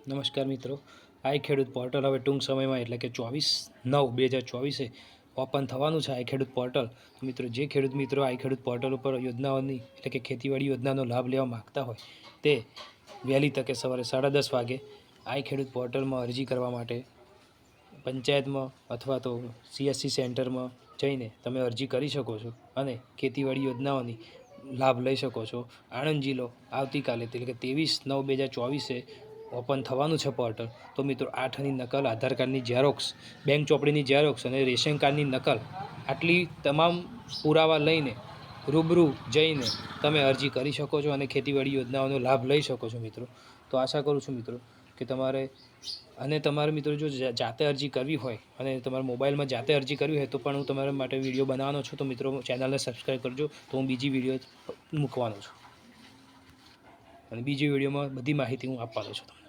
નમસ્કાર મિત્રો, આઈ ખેડૂત પોર્ટલ હવે ટૂંક સમયમાં એટલે કે 24/9/2024 ઓપન થવાનું છે. આઈ ખેડૂત પોર્ટલ. તો મિત્રો, જે ખેડૂત મિત્રો આઈ ખેડૂત પોર્ટલ ઉપર યોજનાઓની એટલે કે ખેતીવાડી યોજનાનો લાભ લેવા માગતા હોય તે વહેલી તકે સવારે 10:30 વાગે આઈ ખેડૂત પોર્ટલમાં અરજી કરવા માટે પંચાયતમાં અથવા તો CSC સેન્ટરમાં જઈને તમે અરજી કરી શકો છો અને ખેતીવાડી યોજનાઓની લાભ લઈ શકો છો. આણંદ જિલ્લો આવતીકાલે એટલે કે 23/9/2024 ઓપન થવાનું છે પોર્ટલ. તો મિત્રો, 8ની નકલ, આધાર કાર્ડની ઝેરોક્સ, બેંક ચોપડીની ઝેરોક્સ અને રેશન કાર્ડની નકલ, આટલી તમામ પુરાવા લઈને રૂબરૂ જઈને તમે અરજી કરી શકો છો અને ખેતીવાડી યોજનાઓનો લાભ લઈ શકો છો મિત્રો. તો આશા કરું છું મિત્રો કે તમારે મિત્રો જો જાતે અરજી કરવી હોય અને તમારા મોબાઈલમાં જાતે અરજી કરવી હોય તો પણ હું તમારા માટે વિડીયો બનાવવાનો છું. તો મિત્રો, ચેનલને સબસ્ક્રાઈબ કરજો. તો હું બીજી વિડીયો મૂકવાનો છું અને બીજી વિડીયોમાં બધી માહિતી હું આપવાનો છું તમને.